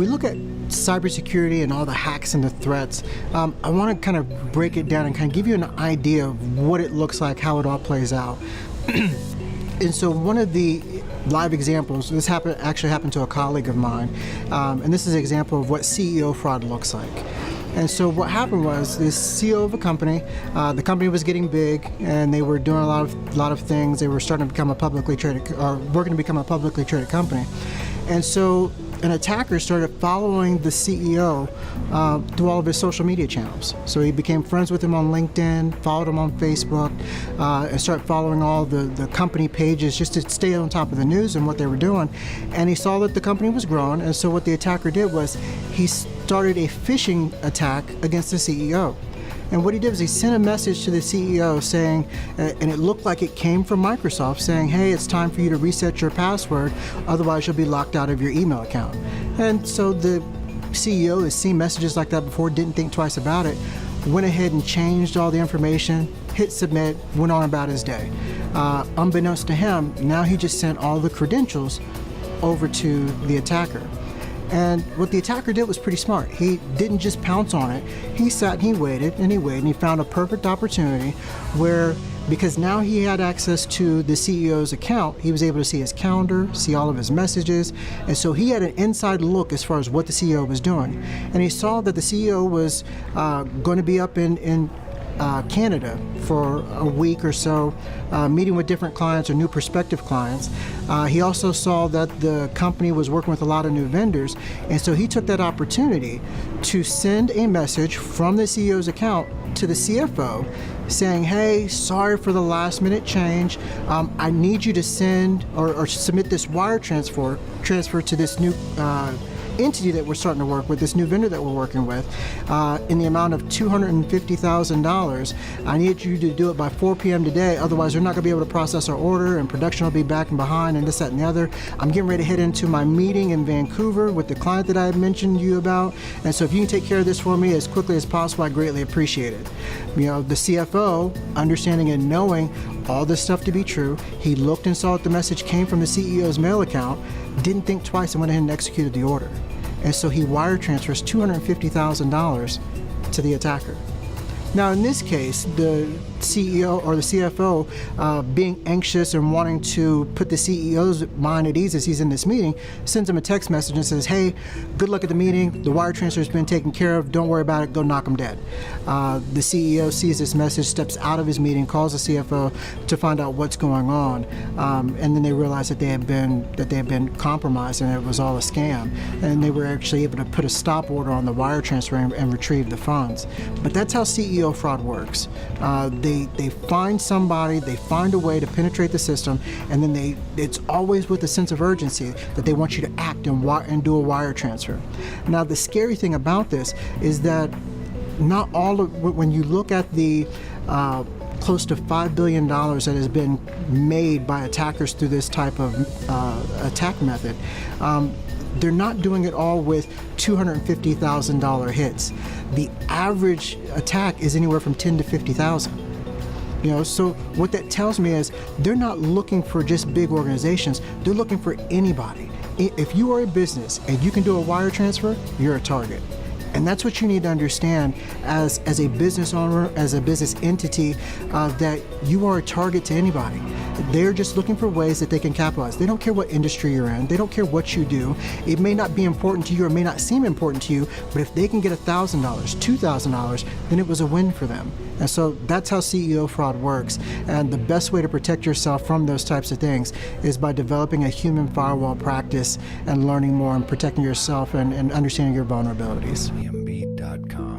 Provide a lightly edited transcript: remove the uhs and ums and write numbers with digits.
we look at cybersecurity and all the hacks and the threats, I want to kind of break it down and kind of give you an idea of what it looks like, how it all plays out. And so one of the live examples, this actually happened to a colleague of mine, and this is an example of what CEO fraud looks like. And so what happened was this CEO of a company, the company was getting big and they were doing a lot of things. They were starting to become a publicly traded, or working to become a publicly traded company. And so an attacker started following the CEO through all of his social media channels. So he became friends with him on LinkedIn, followed him on Facebook, and started following all the company pages just to stay on top of the news and what they were doing. And he saw that the company was growing, and so what the attacker did was he started a phishing attack against the CEO. And what he did was he sent a message to the CEO saying, and it looked like it came from Microsoft, saying, hey, it's time for you to reset your password, otherwise you'll be locked out of your email account. And so the CEO has seen messages like that before, didn't think twice about it, went ahead and changed all the information, hit submit, went on about his day. Unbeknownst to him, now he just sent all the credentials over to the attacker. And what the attacker did was pretty smart. He didn't just pounce on it. He sat and he waited and he waited and he found a perfect opportunity where, because now he had access to the CEO's account, he was able to see his calendar, see all of his messages, and so he had an inside look as far as what the CEO was doing. And he saw that the CEO was going to be up in Canada for a week or so, meeting with different clients or new prospective clients. He also saw that the company was working with a lot of new vendors, and so he took that opportunity to send a message from the CEO's account to the CFO saying, hey, sorry for the last minute change. I need you to send or submit this wire transfer to this new entity that we're starting to work with, this new vendor that we're working with, in the amount of $250,000. I need you to do it by 4 p.m. today, otherwise they're not going to be able to process our order and production will be back and behind and this, that, and the other. I'm getting ready to head into my meeting in Vancouver with the client that I had mentioned to you about, and so if you can take care of this for me as quickly as possible, I greatly appreciate it. You know, the CFO, understanding and knowing all this stuff to be true, he looked and saw that the message came from the CEO's mail account, didn't think twice and went ahead and executed the order. And so he wire transfers $250,000 to the attacker. Now in this case, the CEO or the CFO being anxious and wanting to put the CEO's mind at ease as he's in this meeting, sends him a text message and says, hey, good luck at the meeting, the wire transfer has been taken care of, don't worry about it, go knock him dead. The CEO sees this message, steps out of his meeting, calls the CFO to find out what's going on, and then they realize that they had been compromised and it was all a scam, and they were actually able to put a stop order on the wire transfer and retrieve the funds. But that's how CEO fraud works. They find somebody, they find a way to penetrate the system, and then it's always with a sense of urgency that they want you to act and do a wire transfer. Now the scary thing about this is that not all of, when you look at the close to $5 billion that has been made by attackers through this type of attack method, they're not doing it all with $250,000 hits. The average attack is anywhere from $10,000 to $50,000. You know, so what that tells me is they're not looking for just big organizations, they're looking for anybody. If you are a business and you can do a wire transfer, you're a target. And that's what you need to understand as a business owner, as a business entity, that you are a target to anybody. They're just looking for ways that they can capitalize. They don't care what industry you're in. They don't care what you do. It may not be important to you or may not seem important to you, but if they can get $1,000, $2,000, then it was a win for them. And so that's how CEO fraud works. And the best way to protect yourself from those types of things is by developing a human firewall practice and learning more and protecting yourself and understanding your vulnerabilities. EMB.com